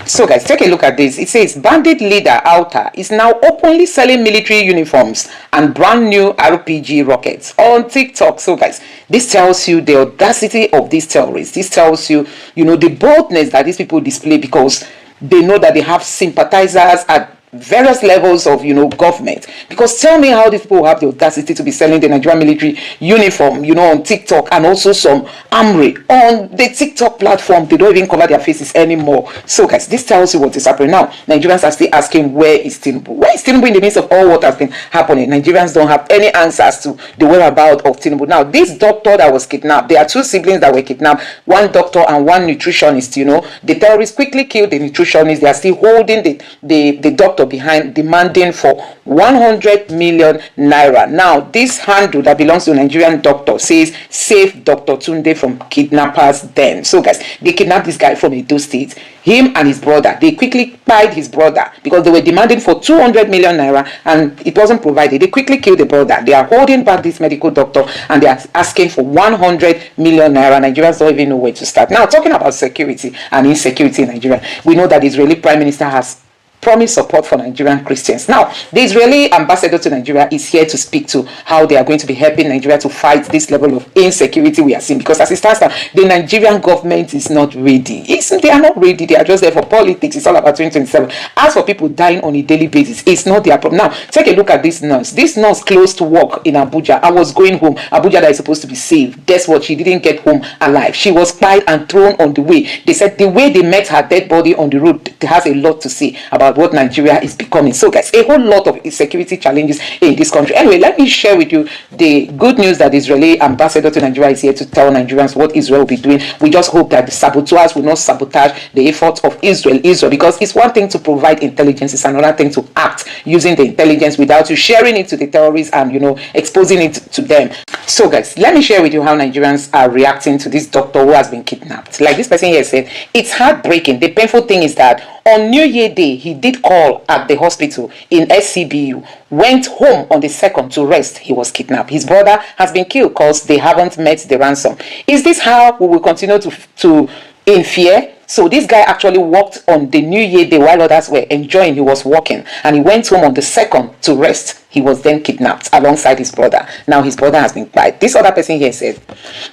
So guys, take a look at this. It says bandit leader Alta is now openly selling military uniforms and brand new RPG rockets on TikTok. So guys, this tells you the audacity of these terrorists. This tells you, the boldness that these people display, because they know that they have sympathizers at various levels of government. Because tell me how these people have the audacity to be selling the Nigerian military uniform on TikTok, and also some armory on the TikTok platform. They don't even cover their faces anymore. So guys, this tells you what is happening now. Nigerians are still asking, where is Tinubu? Where is Tinubu in the midst of all what has been happening? Nigerians don't have any answers to the whereabouts of Tinubu. Now, this doctor that was kidnapped, there are two siblings that were kidnapped, one doctor and one nutritionist. The terrorists quickly killed the nutritionist. They are still holding the doctor behind, demanding for 100 million naira. Now, this handle that belongs to a Nigerian doctor says, save Dr. Tunde from kidnappers then. So guys, they kidnapped this guy from Edo State, him and his brother. They quickly pied his brother because they were demanding for 200 million naira and it wasn't provided. They quickly killed the brother. They are holding back this medical doctor and they are asking for 100 million naira. Nigerians don't even know where to start. Now, talking about security and insecurity in Nigeria, we know that the Israeli Prime Minister has promised support for Nigerian Christians. Now, the Israeli ambassador to Nigeria is here to speak to how they are going to be helping Nigeria to fight this level of insecurity we are seeing. Because as it stands now, the Nigerian government is not ready. They are not ready. They are just there for politics. It's all about 2027. As for people dying on a daily basis, it's not their problem. Now, take a look at this nurse. This nurse closed to work in Abuja. I was going home. Abuja that is supposed to be safe. Guess what? She didn't get home alive. She was spied and thrown on the way. They said the way they met her dead body on the road has a lot to say about what Nigeria is becoming. So guys, a whole lot of security challenges in this country. Anyway, let me share with you the good news that the Israeli ambassador to Nigeria is here to tell Nigerians what Israel will be doing. We just hope that the saboteurs will not sabotage the efforts of Israel, because it's one thing to provide intelligence, it's another thing to act using the intelligence without you sharing it to the terrorists and exposing it to them. So guys, let me share with you how Nigerians are reacting to this doctor who has been kidnapped. Like this person here said, it's heartbreaking. The painful thing is that on New Year Day, he did call at the hospital in SCBU, went home on the 2nd to rest. He was kidnapped. His brother has been killed because they haven't met the ransom. Is this how we will continue to in fear? So this guy actually walked on the New Year Day while others were enjoying. He was walking and he went home on the 2nd to rest. He was then kidnapped alongside his brother. Now his brother has been quiet. This other person here said,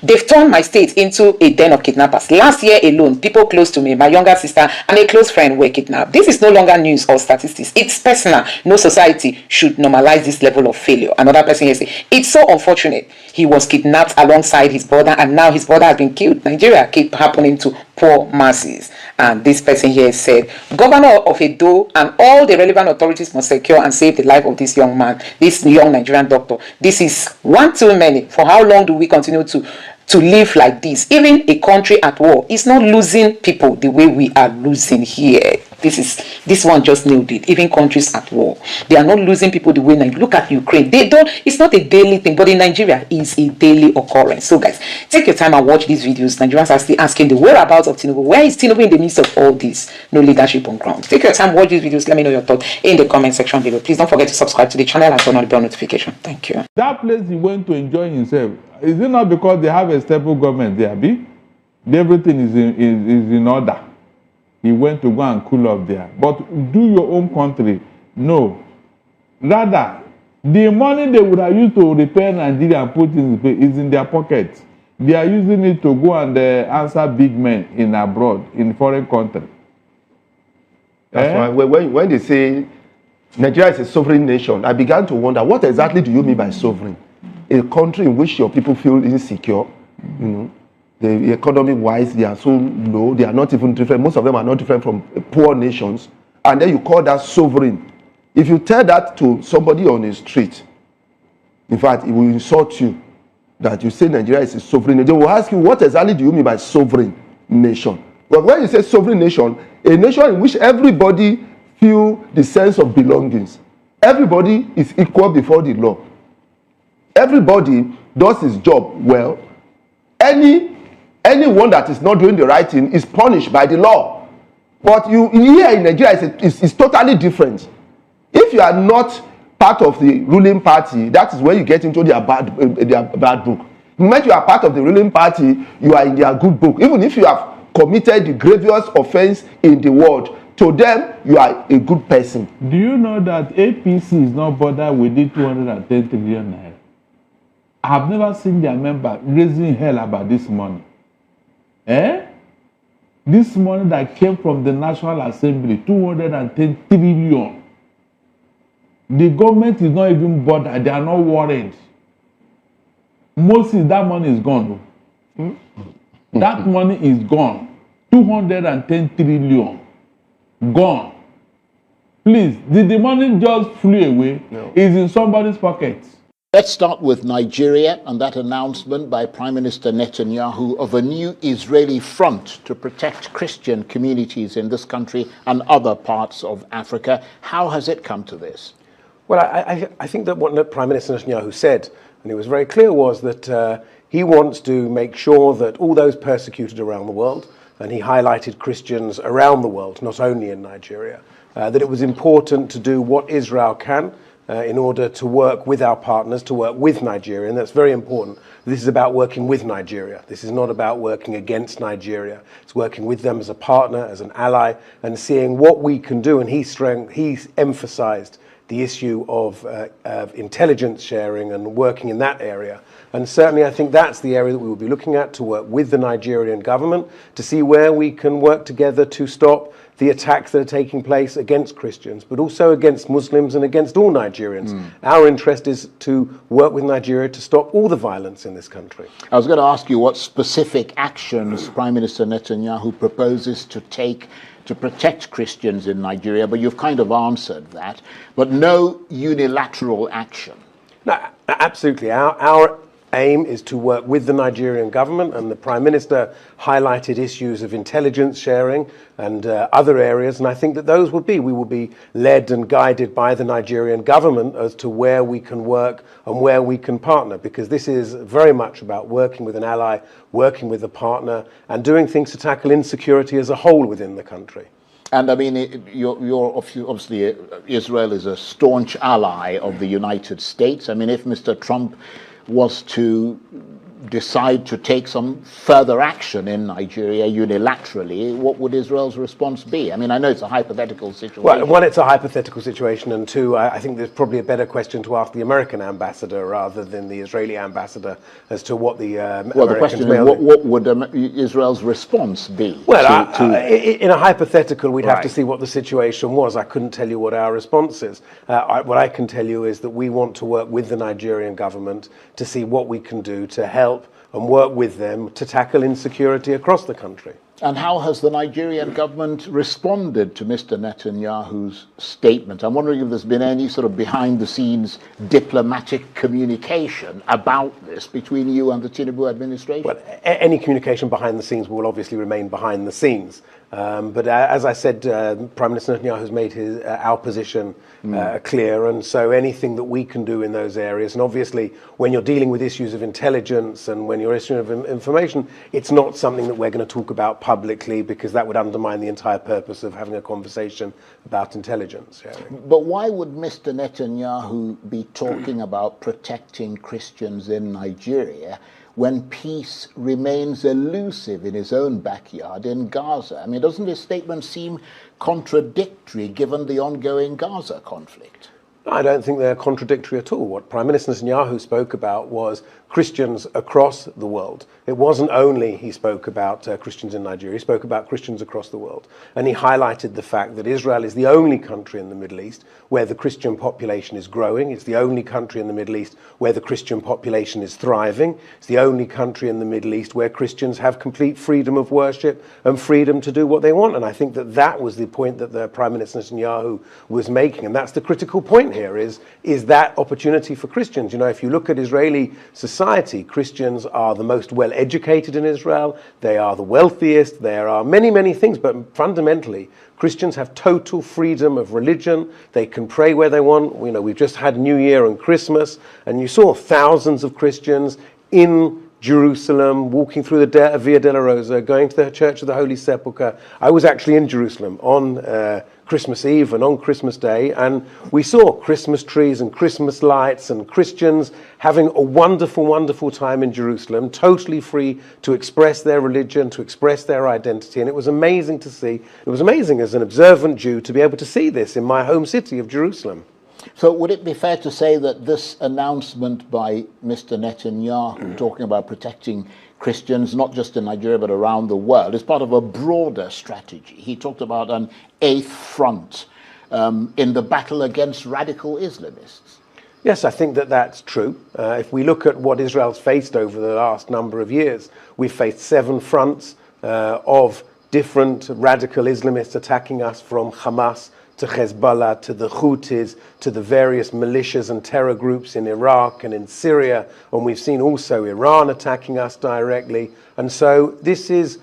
they've turned my state into a den of kidnappers. Last year alone, people close to me, my younger sister and a close friend were kidnapped. This is no longer news or statistics. It's personal. No society should normalize this level of failure. Another person here said, it's so unfortunate. He was kidnapped alongside his brother and now his brother has been killed. Nigeria keep happening to poor masses. And this person here said, Governor of Edo and all the relevant authorities must secure and save the life of this young man, this young Nigerian doctor. This is one too many. For how long do we continue to live like this? Even a country at war is not losing people the way we are losing here. This one just nailed it. Even countries at war, they are not losing people the way. Look at Ukraine. They don't. It's not a daily thing, but in Nigeria, it's a daily occurrence. So guys, take your time and watch these videos. Nigerians are still asking the whereabouts of Tinubu. Where is Tinubu in the midst of all this? No leadership on ground. Take your time, watch these videos. Let me know your thoughts in the comment section below. Please don't forget to subscribe to the channel and turn on the bell notification. Thank you. That place he went to enjoy himself. Is it not because they have a stable government there? Everything is in order. He went to go and cool off there. But do your own country. No. Rather, the money they would have used to repair Nigeria and put in is in their pockets. They are using it to go and answer big men in abroad, in foreign country. That's why when they say Nigeria is a sovereign nation, I began to wonder, what exactly do you mean by sovereign? A country in which your people feel insecure, the economy-wise, they are so low, they are not even different. Most of them are not different from poor nations. And then you call that sovereign. If you tell that to somebody on the street, in fact, it will insult you that you say Nigeria is a sovereign nation. They will ask you, what exactly do you mean by sovereign nation? But when you say sovereign nation, a nation in which everybody feel the sense of belongings. Everybody is equal before the law. Everybody does his job well. Anyone that is not doing the right thing is punished by the law. But here in Nigeria, it's totally different. If you are not part of the ruling party, that is where you get into their bad book. The moment you are part of the ruling party, you are in their good book. Even if you have committed the grievous offense in the world, To them, you are a good person. Do you know that APC is not bothered with the 210 trillion naira? I have never seen their member raising hell about this money. This money that came from the National Assembly, 210 trillion. The government is not even bothered. They are not worried. Mostly that money is gone. That money is gone. 210 trillion. Gone. Please, did the money just flew away? No. It's in somebody's pocket. Let's start with Nigeria and that announcement by Prime Minister Netanyahu of a new Israeli front to protect Christian communities in this country and other parts of Africa. How has it come to this? Well, I think that what Prime Minister Netanyahu said, and he was very clear, was that he wants to make sure that all those persecuted around the world, and he highlighted Christians around the world, not only in Nigeria, that it was important to do what Israel can in order to work with our partners, to work with Nigeria, and that's very important. This is about working with Nigeria. This is not about working against Nigeria. It's working with them as a partner, as an ally, and seeing what we can do. And he emphasized the issue of intelligence sharing and working in that area. And certainly I think that's the area that we will be looking at, to work with the Nigerian government to see where we can work together to stop the attacks that are taking place against Christians, but also against Muslims and against all Nigerians. Our interest is to work with Nigeria to stop all the violence in this country. I was going to ask you what specific actions Prime Minister Netanyahu proposes to take to protect Christians in Nigeria, but you've kind of answered that. But no unilateral action. No, absolutely. Our aim is to work with the Nigerian government, and the Prime Minister highlighted issues of intelligence sharing and other areas, and I think that we will be led and guided by the Nigerian government as to where we can work and where we can partner, because this is very much about working with an ally, working with a partner, and doing things to tackle insecurity as a whole within the country. And I mean, obviously Israel is a staunch ally of the United States. I mean, if Mr. Trump was to decide to take some further action in Nigeria unilaterally, what would Israel's response be? I mean, I know it's a hypothetical situation. Well, one, it's a hypothetical situation, and two, I think there's probably a better question to ask the American ambassador rather than the Israeli ambassador as to what the well, the question is, what would Israel's response be? Well, in a hypothetical, we'd have to see what the situation was. I couldn't tell you what our response is. What I can tell you is that we want to work with the Nigerian government to see what we can do to help and work with them to tackle insecurity across the country. And how has the Nigerian government responded to Mr. Netanyahu's statement? I'm wondering if there's been any sort of behind-the-scenes diplomatic communication about this between you and the Tinubu administration? Well, any communication behind the scenes will obviously remain behind the scenes. But as I said, Prime Minister Netanyahu has made our position clear, and so anything that we can do in those areas, and obviously when you're dealing with issues of intelligence and when you're issuing of information, it's not something that we're going to talk about publicly, because that would undermine the entire purpose of having a conversation about intelligence sharing. But why would Mr. Netanyahu be talking about protecting Christians in Nigeria when peace remains elusive in his own backyard in Gaza? I mean, doesn't his statement seem contradictory given the ongoing Gaza conflict? I don't think they're contradictory at all. What Prime Minister Netanyahu spoke about was Christians across the world. It wasn't only he spoke about Christians in Nigeria, he spoke about Christians across the world. And he highlighted the fact that Israel is the only country in the Middle East where the Christian population is growing. It's the only country in the Middle East where the Christian population is thriving. It's the only country in the Middle East where Christians have complete freedom of worship and freedom to do what they want. And I think that that was the point that the Prime Minister Netanyahu was making. And that's the critical point here, is that opportunity for Christians. You know, if you look at Israeli society, Christians are the most well-educated in Israel. They are the wealthiest. There are many, many things, but fundamentally, Christians have total freedom of religion. They can pray where they want. You know, we've just had New Year and Christmas, and you saw thousands of Christians in Jerusalem, walking through the Via della Rosa, going to the Church of the Holy Sepulchre. I was actually in Jerusalem on Christmas Eve and on Christmas Day, and we saw Christmas trees and Christmas lights and Christians having a wonderful, wonderful time in Jerusalem, totally free to express their religion, to express their identity, and it was amazing to see. It was amazing as an observant Jew to be able to see this in my home city of Jerusalem. So would it be fair to say that this announcement by Mr. Netanyahu talking about protecting Christians, not just in Nigeria but around the world, is part of a broader strategy? He talked about an eighth front in the battle against radical Islamists. Yes, I think that that's true. If we look at what Israel's faced over the last number of years, we've faced 7 fronts of different radical Islamists attacking us, from Hamas to Hezbollah, to the Houthis, to the various militias and terror groups in Iraq and in Syria. And we've seen also Iran attacking us directly. And so this is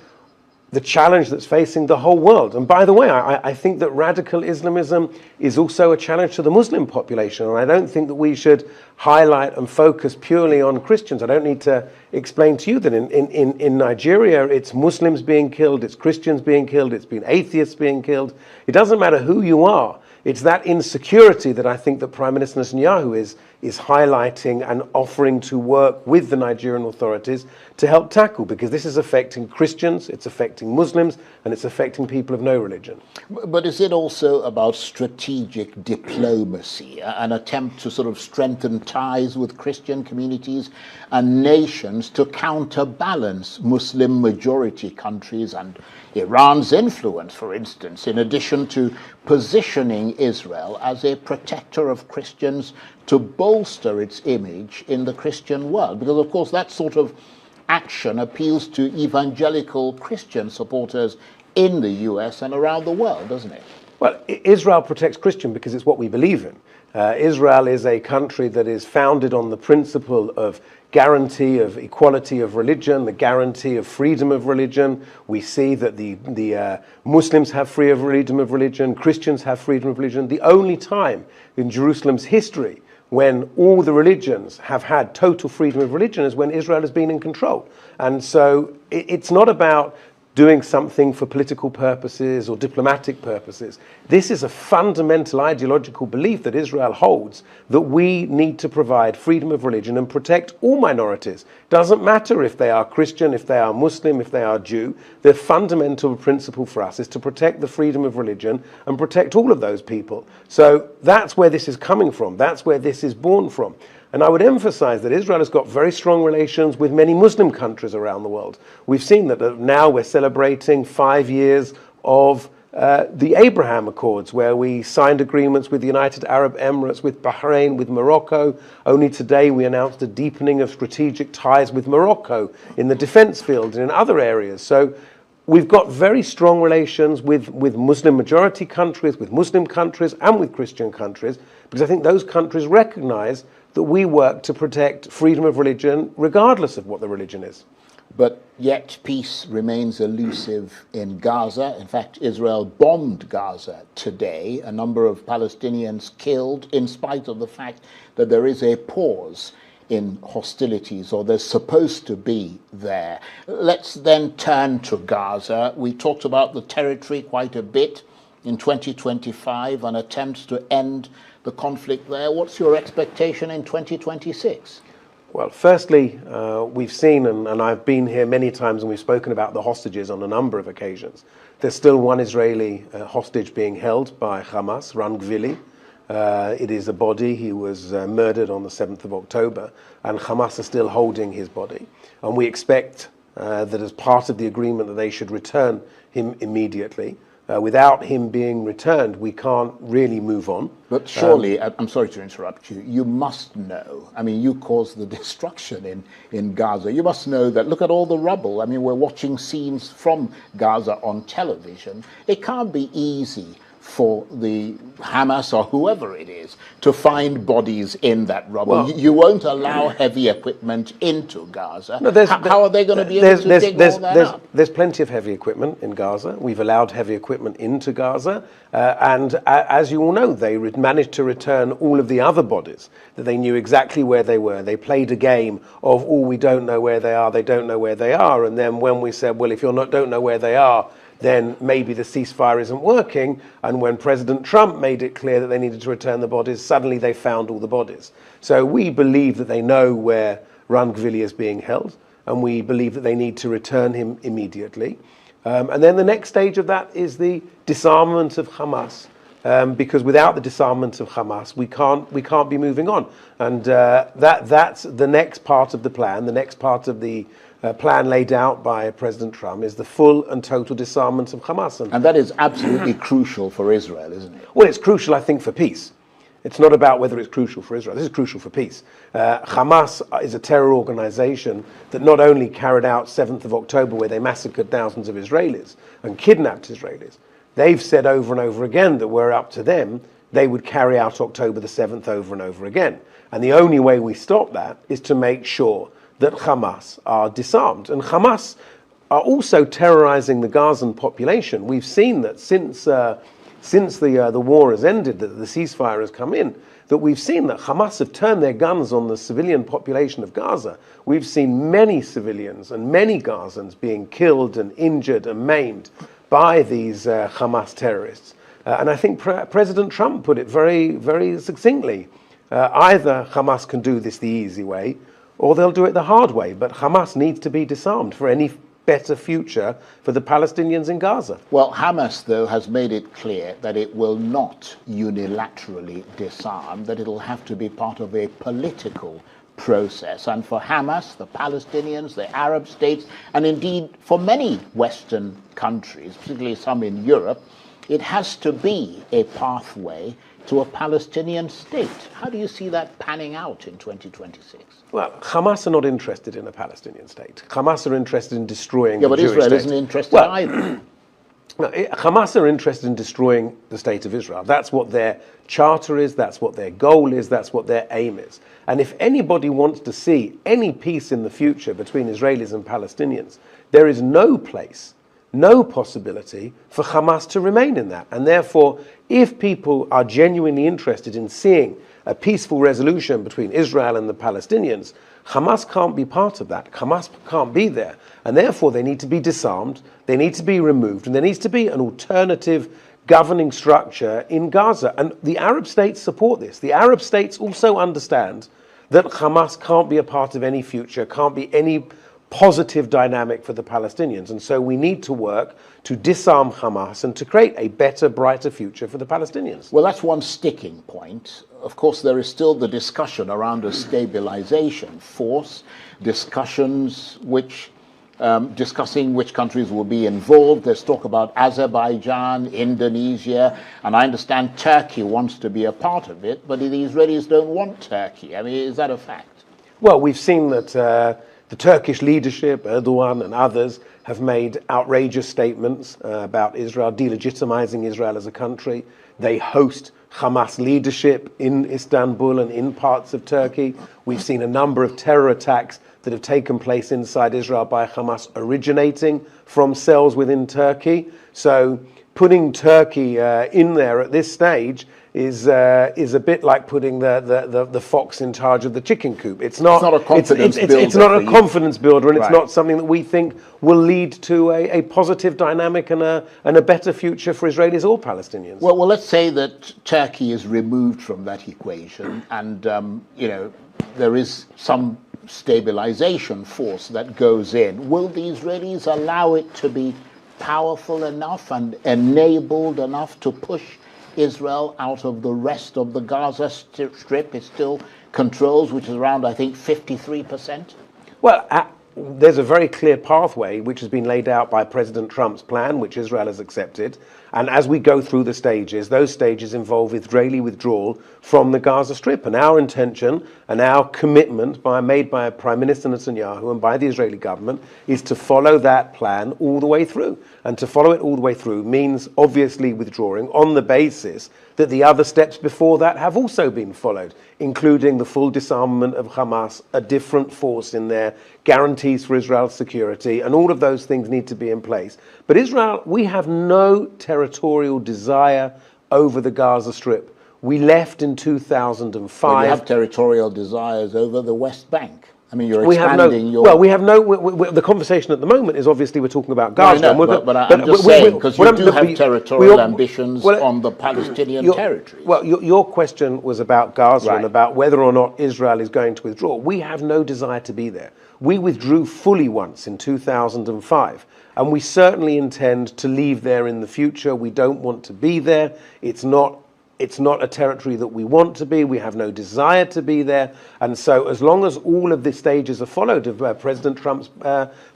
the challenge that's facing the whole world. And by the way, I think that radical Islamism is also a challenge to the Muslim population. And I don't think that we should highlight and focus purely on Christians. I don't need to explain to you that in Nigeria, it's Muslims being killed, it's Christians being killed, it's been atheists being killed. It doesn't matter who you are. It's that insecurity that I think that Prime Minister Netanyahu is highlighting and offering to work with the Nigerian authorities to help tackle, because this is affecting Christians, it's affecting Muslims, and it's affecting people of no religion. But is it also about strategic diplomacy, an attempt to sort of strengthen ties with Christian communities and nations to counterbalance Muslim majority countries and Iran's influence, for instance, in addition to positioning Israel as a protector of Christians to bolster its image in the Christian world? Because, of course, that sort of action appeals to evangelical Christian supporters in the US and around the world, doesn't it? Well, Israel protects Christian because it's what we believe in. Israel is a country that is founded on the principle of guarantee of equality of religion, the guarantee of freedom of religion. We see that the Muslims have freedom of religion, Christians have freedom of religion. The only time in Jerusalem's history when all the religions have had total freedom of religion is when Israel has been in control. And so it's not about doing something for political purposes or diplomatic purposes. This is a fundamental ideological belief that Israel holds, that we need to provide freedom of religion and protect all minorities. Doesn't matter if they are Christian, if they are Muslim, if they are Jew. The fundamental principle for us is to protect the freedom of religion and protect all of those people. So that's where this is coming from. That's where this is born from. And I would emphasize that Israel has got very strong relations with many Muslim countries around the world. We've seen that now we're celebrating 5 years of the Abraham Accords, where we signed agreements with the United Arab Emirates, with Bahrain, with Morocco. Only today we announced a deepening of strategic ties with Morocco in the defense field and in other areas. So we've got very strong relations with Muslim majority countries, with Muslim countries, and with Christian countries, because I think those countries recognize that we work to protect freedom of religion regardless of what the religion is. But yet peace remains elusive in Gaza. In fact, Israel bombed Gaza today. A number of Palestinians killed, in spite of the fact that there is a pause in hostilities, or there's supposed to be there. Let's then turn to Gaza. We talked about the territory quite a bit in 2025, an attempt to end the conflict there. What's your expectation in 2026? Well, firstly, we've seen, and I've been here many times, and we've spoken about the hostages on a number of occasions. There's still one Israeli hostage being held by Hamas, Ran Gvili. It is a body. He was murdered on the 7th of October, and Hamas are still holding his body. And we expect that as part of the agreement that they should return him immediately. Without him being returned, we can't really move on. But surely, I'm sorry to interrupt you, you must know, I mean, you caused the destruction in Gaza. You must know that, look at all the rubble. I mean, we're watching scenes from Gaza on television. It can't be easy for the Hamas or whoever it is to find bodies in that rubble. Well, you won't allow heavy equipment into Gaza. No, How are they going to be able to dig all that up? There's plenty of heavy equipment in Gaza. We've allowed heavy equipment into Gaza. And as you all know, they managed to return all of the other bodies that they knew exactly where they were. They played a game of, oh, we don't know where they are, they don't know where they are. And then when we said, well, if you don't know where they are, then maybe the ceasefire isn't working. And when President Trump made it clear that they needed to return the bodies, suddenly they found all the bodies. So we believe that they know where Ran Gvili is being held, and we believe that they need to return him immediately. And then the next stage of that is the disarmament of Hamas, because without the disarmament of Hamas, we can't be moving on. And that's the next part of the plan. The next part of the plan laid out by President Trump is the full and total disarmament of Hamas. And that is absolutely crucial for Israel, isn't it? Well, it's crucial, I think, for peace. It's not about whether it's crucial for Israel. This is crucial for peace. Hamas is a terror organization that not only carried out 7th of October, where they massacred thousands of Israelis and kidnapped Israelis. They've said over and over again that were up to them, they would carry out October the 7th over and over again. And the only way we stop that is to make sure that Hamas are disarmed. And Hamas are also terrorizing the Gazan population. We've seen that since the war has ended, that the ceasefire has come in, that we've seen that Hamas have turned their guns on the civilian population of Gaza. We've seen many civilians and many Gazans being killed and injured and maimed by these Hamas terrorists. And I think President Trump put it very, very succinctly. Either Hamas can do this the easy way, or they'll do it the hard way. But Hamas needs to be disarmed for any better future for the Palestinians in Gaza. Well, Hamas, though, has made it clear that it will not unilaterally disarm, that it'll have to be part of a political process. And for Hamas, the Palestinians, the Arab states, and indeed for many Western countries, particularly some in Europe, it has to be a pathway to a Palestinian state. How do you see that panning out in 2026? Well, Hamas are not interested in a Palestinian state. Hamas are interested in destroying Yeah, the but Jewish Israel state. isn't interested either. No, Hamas are interested in destroying the state of Israel. That's what their charter is, that's what their goal is, that's what their aim is. And if anybody wants to see any peace in the future between Israelis and Palestinians, there is no place, no possibility for Hamas to remain in that. And therefore, if people are genuinely interested in seeing a peaceful resolution between Israel and the Palestinians, Hamas can't be part of that. Hamas can't be there. And therefore, they need to be disarmed, they need to be removed, and there needs to be an alternative governing structure in Gaza. And the Arab states support this. The Arab states also understand that Hamas can't be a part of any future, can't be any positive dynamic for the Palestinians. And so we need to work to disarm Hamas and to create a better, brighter future for the Palestinians. Well, that's one sticking point. Of course, there is still the discussion around a stabilization force, discussions which discussing which countries will be involved. There's talk about Azerbaijan, Indonesia, and I understand Turkey wants to be a part of it, but the Israelis don't want Turkey. I mean, is that a fact? Well, we've seen that the Turkish leadership, Erdogan and others, have made outrageous statements about Israel, delegitimizing Israel as a country. They host Hamas leadership in Istanbul and in parts of Turkey. We've seen a number of terror attacks that have taken place inside Israel by Hamas originating from cells within Turkey. So putting Turkey in there at this stage is a bit like putting the fox in charge of the chicken coop. It's not a confidence builder. It's not a confidence builder, and it's Right. not something that we think will lead to a positive dynamic and a better future for Israelis or Palestinians. Well, let's say that Turkey is removed from that equation, and there is some stabilization force that goes in. Will the Israelis allow it to be powerful enough and enabled enough to push Israel out of the rest of the Gaza Strip? It still controls, which is around, I think, 53%. Well, there's a very clear pathway which has been laid out by President Trump's plan, which Israel has accepted, And as we go through the stages, those stages involve Israeli withdrawal from the Gaza Strip. And our intention and our commitment made by Prime Minister Netanyahu and by the Israeli government is to follow that plan all the way through. And to follow it all the way through means obviously withdrawing on the basis that the other steps before that have also been followed, including the full disarmament of Hamas, a different force in there, guarantees for Israel's security, and all of those things need to be in place. But Israel, we have no territorial desire over the Gaza Strip. We left in 2005. Well, you have territorial desires over the West Bank. I mean, you're we have expanding no, well, we have no. The conversation at the moment is obviously we're talking about Gaza. No, but I'm just saying, because you do have territorial ambitions on the Palestinian territory. Well, your question was about Gaza Right. and about whether or not Israel is going to withdraw. We have no desire to be there. We withdrew fully once in 2005, and we certainly intend to leave there in the future. We don't want to be there. It's not a territory that we want to be. We have no desire to be there. And so as long as all of the stages are followed of President Trump's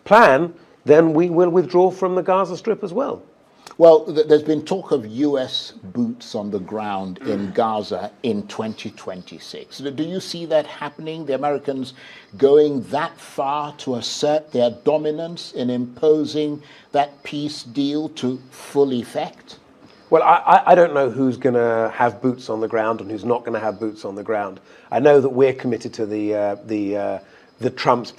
plan, then we will withdraw from the Gaza Strip as well. Well, there's been talk of US boots on the ground in Gaza in 2026. Do you see that happening? The Americans going that far to assert their dominance in imposing that peace deal to full effect? Well, I don't know who's going to have boots on the ground and who's not going to have boots on the ground. I know that we're committed to the Trump's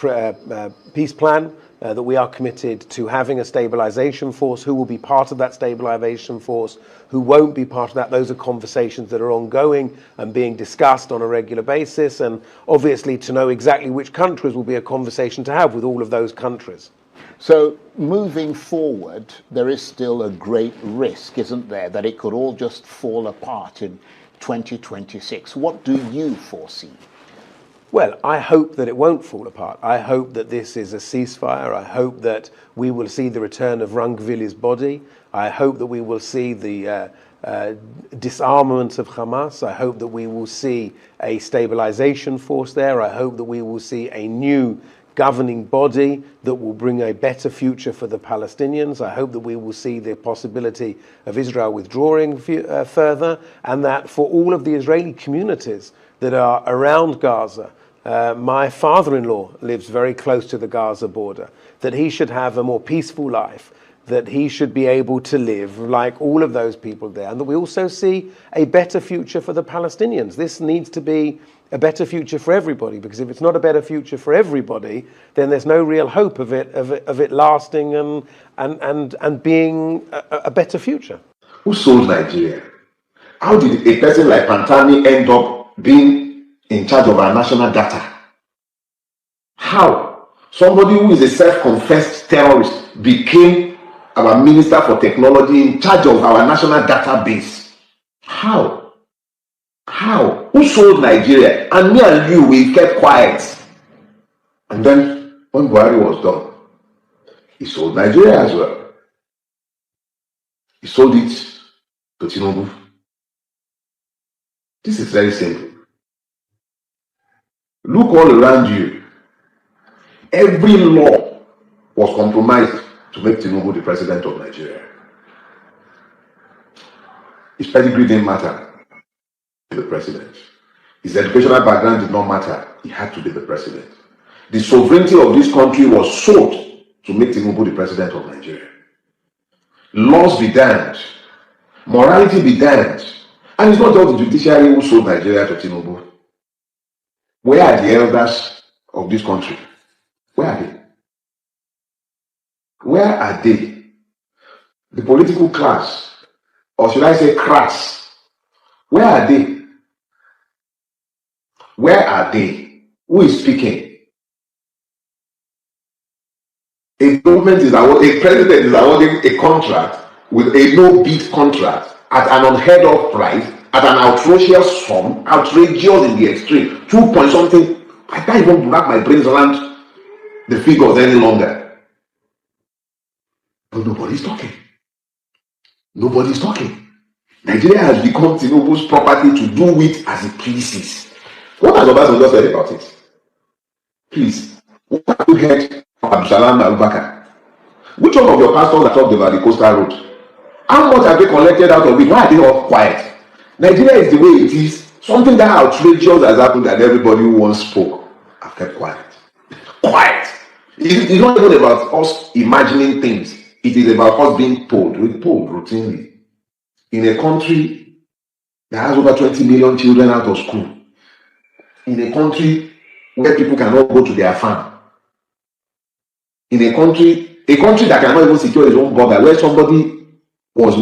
peace plan, that we are committed to having a stabilization force. Who will be part of that stabilization force? Who won't be part of that? Those are conversations that are ongoing and being discussed on a regular basis. And obviously, to know exactly which countries will be a conversation to have with all of those countries. So moving forward, there is still a great risk, isn't there, that it could all just fall apart in 2026. What do you foresee? Well, I hope that it won't fall apart. I hope that this is a ceasefire. I hope that we will see the return of Rungvili's body. I hope that we will see the disarmament of Hamas. I hope that we will see a stabilization force there. I hope that we will see a new governing body that will bring a better future for the Palestinians. I hope that we will see the possibility of Israel withdrawing further, and that for all of the Israeli communities that are around Gaza, my father-in-law lives very close to the Gaza border, that he should have a more peaceful life, that he should be able to live like all of those people there, and that we also see a better future for the Palestinians. This needs to be a better future for everybody, because if it's not a better future for everybody, then there's no real hope of it lasting and being a better future. Who sold Nigeria? How did a person like Pantani end up being in charge of our national data? How? Somebody who is a self-confessed terrorist became our Minister for Technology in charge of our national database. How? How? Who sold Nigeria? And me and you, we kept quiet. And then, when Buhari was done, he sold Nigeria as well. He sold it to Tinubu. This is very simple. Look all around you. Every law was compromised to make Tinubu the president of Nigeria. His pedigree didn't matter. The president. His educational background did not matter. He had to be the president. The sovereignty of this country was sold to make Tinubu the president of Nigeria. Laws be damned. Morality be damned. And it's not just the judiciary who sold Nigeria to Tinubu. Where are the elders of this country? Where are they? Where are they? The political class, or should I say crass, where are they? Where are they? Who is speaking? A government is awarding, a president is awarding a contract with a no-bid contract at an unheard of price, at an outrageous sum, outrageous in the extreme, 2 point something. I can't even wrap my brains around the figures any longer. But nobody's talking. Nobody's talking. Nigeria has become Tinubu's property to do with as it pleases. What has Obasanjo said about it? Please, what have you heard from Abdulsalam Abubakar? Which one of your pastors that talked about the coastal road? How much have they collected out of it? Why are they all quiet? Nigeria is the way it is. Something that outrageous has happened that everybody who once spoke have kept quiet. Quiet. It's not even about us imagining things. It is about us being told routinely. In a country that has over 20 million children out of school, in a country where people cannot go to their farm, in a country that cannot even secure his own border, where somebody was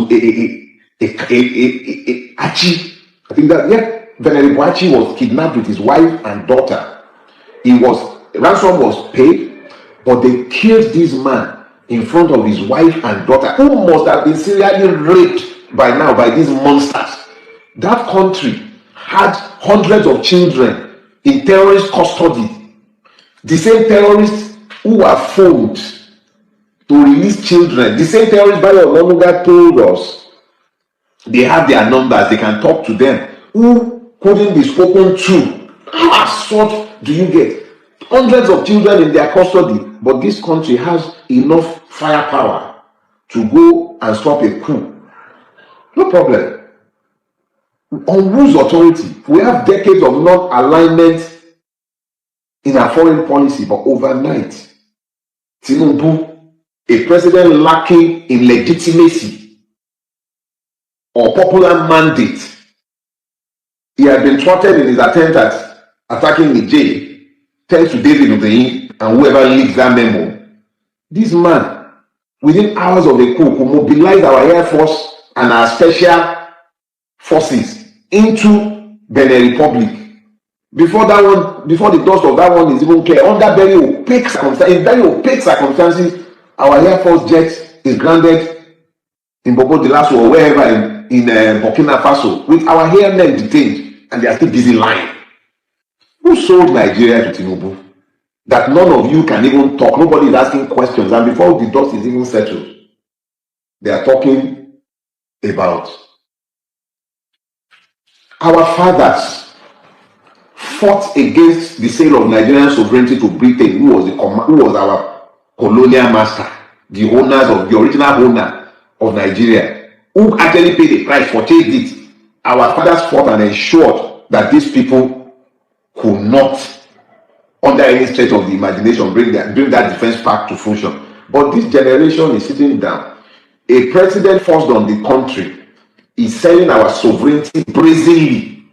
Achi, I think that, yeah, Venerable Achi was kidnapped with his wife and daughter. Ransom was paid, but they killed this man in front of his wife and daughter, who must have been serially raped by now by these monsters. That country had hundreds of children in terrorist custody. The same terrorists who were phoned to release children, the same terrorists by Ononuga told us they have their numbers, they can talk to them, who couldn't be spoken to. How absurd do you get? Hundreds of children in their custody, but this country has enough firepower to go and stop a coup. No problem. On whose authority? We have decades of non-alignment in our foreign policy, but overnight, Tinubu, a president lacking in legitimacy or popular mandate, he had been thwarted in his attempt at attacking Niger, thanks to David Odeyin and whoever leaked that memo. This man, within hours of a coup, could mobilize our Air Force and our special forces into Benin Republic. Before the dust of that one is even clear, under very opaque circumstances, our Air Force jet is grounded in Bobo Dioulasso or wherever in Burkina Faso, with our airmen detained, and they are still busy lying. Who sold Nigeria to Tinubu? That none of you can even talk. Nobody is asking questions, and before the dust is even settled, they are talking about our fathers fought against the sale of Nigerian sovereignty to Britain, who was our colonial master, the original owner of Nigeria, who actually paid the price, purchased it. Our fathers fought and ensured that these people could not, under any stretch of the imagination, bring that defense pact to fruition. But this generation is sitting down. A president forced on the country is selling our sovereignty brazenly.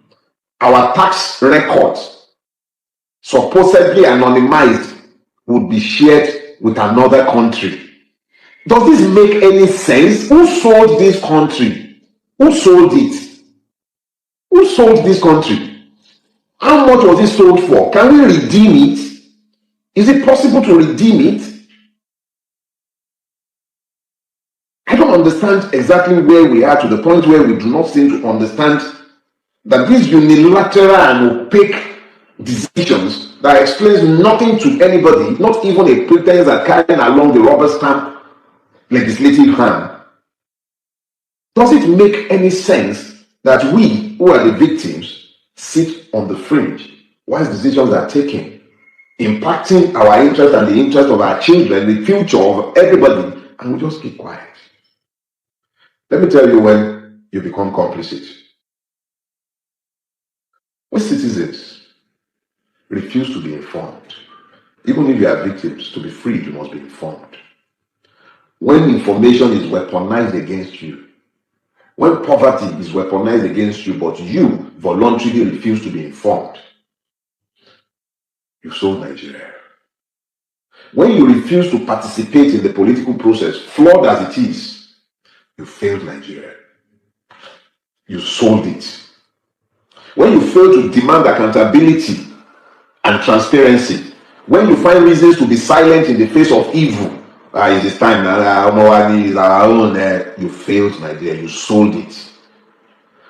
Our tax records, supposedly anonymized, would be shared with another country. Does this make any sense? Who sold this country? Who sold it? Who sold this country? How much was it sold for? Can we redeem it? Is it possible to redeem it? I don't understand exactly where we are, to the point where we do not seem to understand that these unilateral and opaque decisions that explains nothing to anybody, not even a pretense at carrying along the rubber stamp legislative hand. Does it make any sense that we, who are the victims, sit on the fringe whilst decisions are taken, impacting our interest and the interest of our children, the future of everybody, and we just keep quiet? Let me tell you when you become complicit. When citizens refuse to be informed, even if you are victims, to be freed, you must be informed. When information is weaponized against you, when poverty is weaponized against you, but you voluntarily refuse to be informed, you sold Nigeria. When you refuse to participate in the political process, flawed as it is, you failed Nigeria. You sold it. When you fail to demand accountability and transparency, when you find reasons to be silent in the face of evil, it is time, you failed Nigeria, you sold it.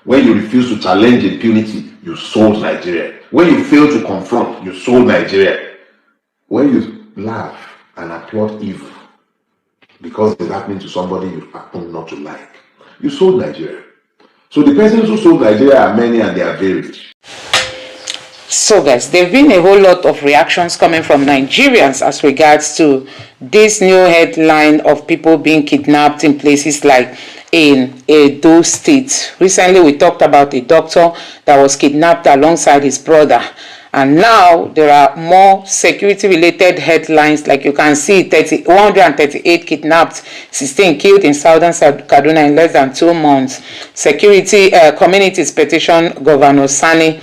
When you refuse to challenge impunity, you sold Nigeria. When you fail to confront, you sold Nigeria. When you laugh and applaud evil because it's happening to somebody you happen not to like, you sold Nigeria. So the persons who sold Nigeria are many and they are varied. So guys, there have been a whole lot of reactions coming from Nigerians as regards to this new headline of people being kidnapped in places like in Edo State. Recently, we talked about a doctor that was kidnapped alongside his brother. And now there are more security-related headlines. Like you can see, 138 kidnapped, 16 killed in southern Kaduna in less than 2 months. Security communities petition Governor Sani,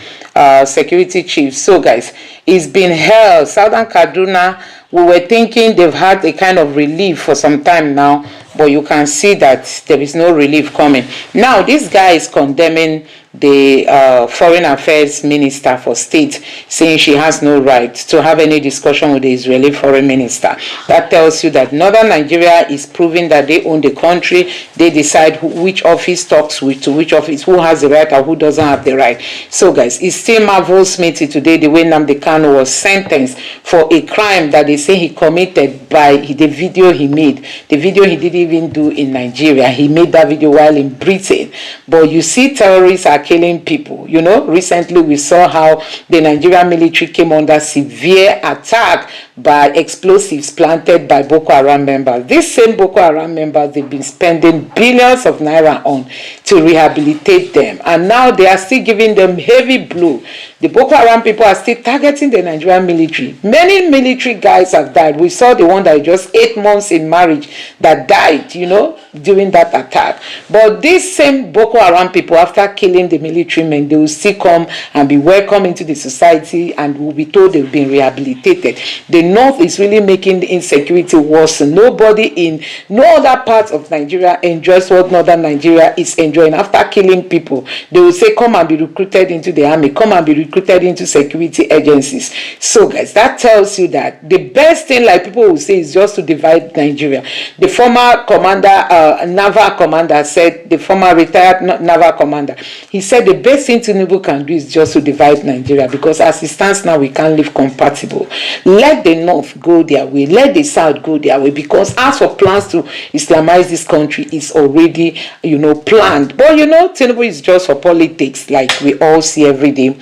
security chief. So guys, it's been hell. Southern Kaduna, we were thinking they've had a kind of relief for some time now, but you can see that there is no relief coming. Now, this guy is condemning the foreign affairs minister for state, saying she has no right to have any discussion with the Israeli foreign minister. That tells you that northern Nigeria is proving that they own the country. They decide which office talks with to which office, who has the right or who doesn't have the right. So guys, it still marvels me today the way nnamdi Kanu was sentenced for a crime that they say he committed by the video he made. The video he didn't even do in Nigeria. He made that video while in Britain. But you see, terrorists are killing people. You know, recently we saw how the Nigerian military came under severe attack by explosives planted by Boko Haram members. These same Boko Haram members, they've been spending billions of naira on to rehabilitate them, and now they are still giving them heavy blow. The Boko Haram people are still targeting the Nigerian military. Many military guys have died. We saw the one that just 8 months in marriage that died, you know, during that attack. But these same Boko Haram people, after killing the military men, they will still come and be welcomed into the society and will be told they've been rehabilitated. The North is really making the insecurity worse. Nobody in no other part of Nigeria enjoys what northern Nigeria is enjoying. After killing people, they will say, come and be recruited into the army, come and be recruited into security agencies. So guys, that tells you that the best thing, like people will say, is just to divide Nigeria. The former commander, naval commander said, the former retired naval commander, he said the best thing Tinubu can do is just to divide Nigeria, because as it stands now, we can't live compatible. Let the North go their way, let the South go their way, because as for plans to Islamize this country is already, you know, planned. But you know, Tinubu is just for politics, like we all see every day.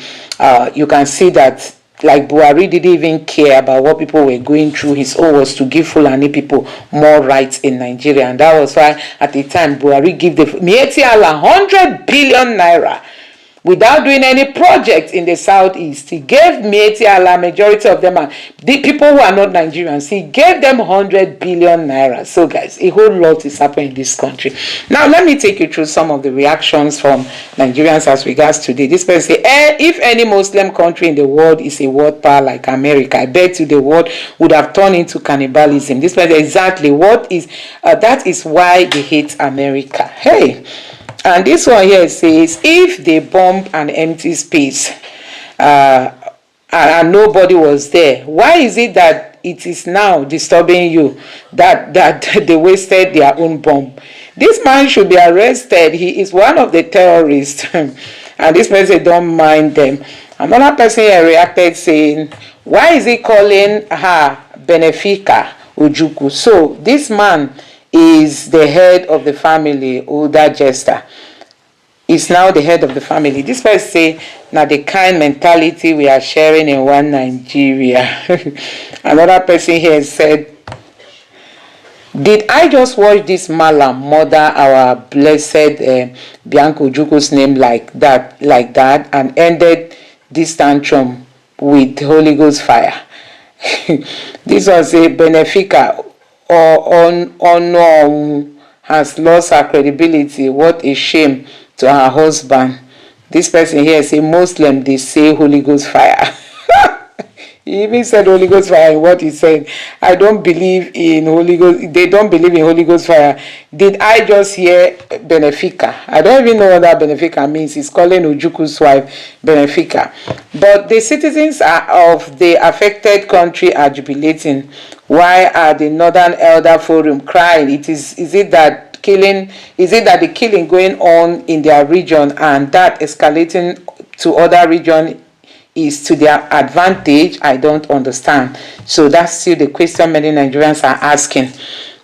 You can see that, like Buhari didn't even care about what people were going through. His own was to give Fulani people more rights in Nigeria, and that was why at the time Buhari gave the Mieti Allah 100 billion naira without doing any project in the southeast. He gave Mieti Allah, majority of them are the people who are not Nigerians. He gave them 100 billion naira. So guys, a whole lot is happening in this country. Now let me take you through some of the reactions from Nigerians as regards today. This person say, if any Muslim country in the world is a world power like America, I bet you the world would have turned into cannibalism. This person, exactly what is that is why they hate America. Hey. And this one here says, if they bomb an empty space and nobody was there, why is it that it is now disturbing you that they wasted their own bomb? This man should be arrested. He is one of the terrorists. And this person don't mind them. Another person here reacted saying, why is he calling her Benefica Ojukwu? So this man is the head of the family, older jester. Is now the head of the family. This person say, now the kind mentality we are sharing in one Nigeria. Another person here said, did I just watch this Malam murder our blessed Bianca Ojukwu's name like that, and ended this tantrum with Holy Ghost fire? This was a Benefica or has lost her credibility. What a shame to her husband. This person here is a Muslim. They say Holy Ghost fire. He even said Holy Ghost fire in what he said. I don't believe in Holy Ghost. They don't believe in Holy Ghost fire. Did I just hear Benefica? I don't even know what that Benefica means. He's calling Ojukwu's wife Benefica. But the citizens of the affected country are jubilating. Why are the Northern Elder Forum crying? Is it that the killing going on in their region and that escalating to other regions is to their advantage? I don't understand. So that's still the question many Nigerians are asking.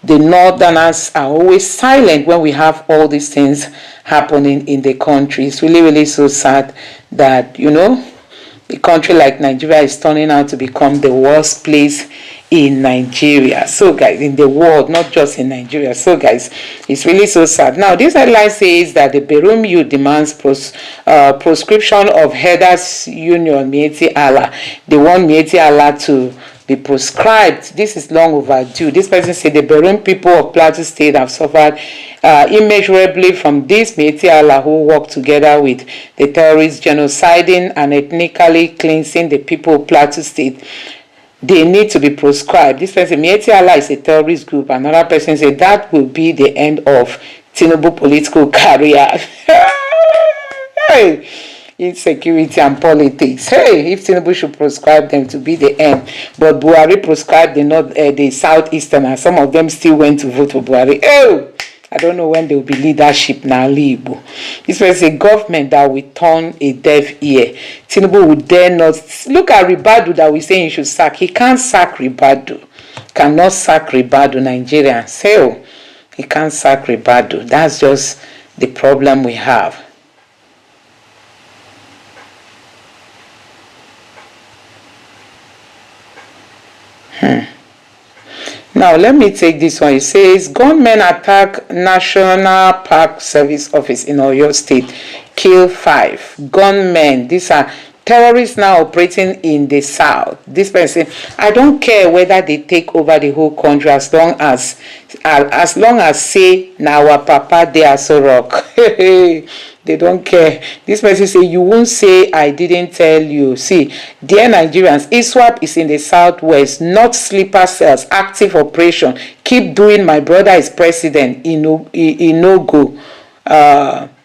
The Northerners are always silent when we have all these things happening in the country. It's really, really so sad that, you know, a country like Nigeria is turning out to become the worst place in Nigeria. So guys, in the world, not just in Nigeria. So guys, it's really so sad. Now this headline says that the Berum youth demands proscription of Headers Union Mieti Allah. They want Mieti Allah to be proscribed. This is long overdue. This person said the Berum people of Plateau State have suffered immeasurably from this Mieti Allah who work together with the terrorists genociding and ethnically cleansing the people of Plateau State. They need to be proscribed. This person, Mieti Allah is a terrorist group. Another person said that will be the end of Tinubu political career. Hey, insecurity and politics. Hey, if Tinubu should proscribe them to be the end, but Buhari proscribed the southeastern, and some of them still went to vote for Buhari. Oh, I don't know when there will be leadership now. This was a government that will turn a deaf ear. Tinubu would dare not look at Ribadu that we say he should sack. He can't sack Ribadu. Cannot sack Ribadu, Nigerian. So he can't sack Ribadu. That's just the problem we have. Now, let me take this one. It says, gunmen attack National Park Service office in Oyo State, kill 5. Gunmen, these are terrorists now operating in the south. This person, I don't care whether they take over the whole country as long as say, now our papa, they are so rock. They don't care. This person say, you won't say I didn't tell you. See, dear Nigerians, ISWAP is in the southwest, not sleeper cells, active operation. Keep doing, my brother is president. Inogo.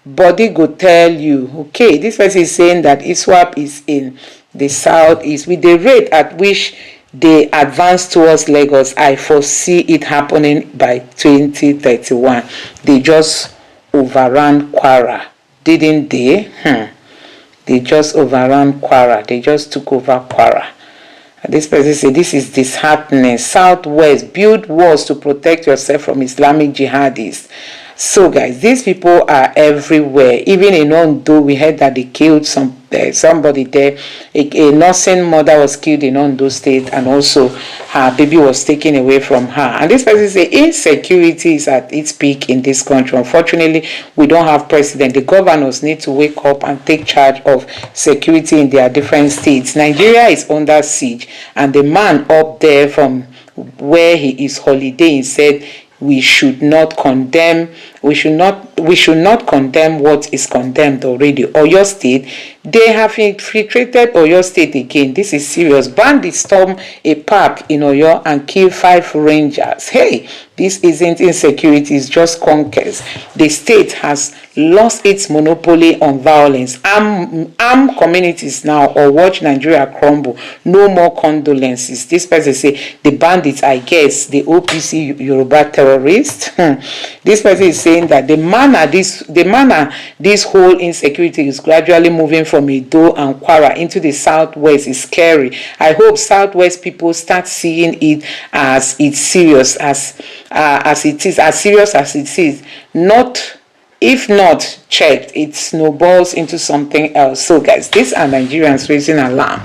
Body go tell you. Okay, this person is saying that ISWAP is in the southeast. With the rate at which they advance towards Lagos, I foresee it happening by 2031. They just overran Kwara. Didn't they? They just overran Kwara. They just took over Kwara. And this person said, this is disheartening. Southwest, build walls to protect yourself from Islamic jihadists. So guys, these people are everywhere. Even in Ondo, we heard that they killed somebody there. A nursing mother was killed in Ondo State, and also her baby was taken away from her. And this person says insecurity is at its peak in this country. Unfortunately, we don't have president. The governors need to wake up and take charge of security in their different states. Nigeria is under siege, and the man up there from where he is holidaying said, we should not condemn what is condemned already. Oyo State, they have infiltrated Oyo State again. This is serious. Bandits storm a park in Oyo and kill 5 rangers. Hey, this isn't insecurity, it's just conquest. The state has lost its monopoly on violence. Arm communities now, or watch Nigeria crumble. No more condolences. This person say the bandits, I guess, the OPC Yoruba terrorists. This person is saying that the manner this whole insecurity is gradually moving from Edo and Kwara into the southwest is scary. I hope southwest people start seeing it as it's serious as serious as it is. If not checked, it snowballs into something else. So guys, these are Nigerians raising alarm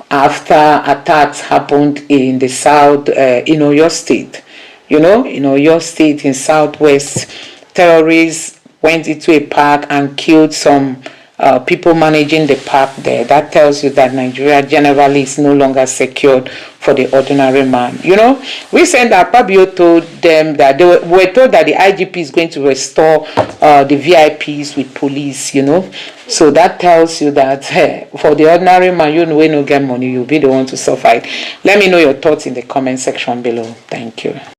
after attacks happened in the south, in Oyo State. You know, in Oyo State in southwest, terrorists went into a park and killed some people managing the park there. That tells you that Nigeria generally is no longer secured for the ordinary man. You know, we said that Fabio told them that they were told that the IGP is going to restore the VIPs with police, you know. So that tells you that for the ordinary man, you know, when you get money, you'll be the one to suffer it. Let me know your thoughts in the comment section below. Thank you.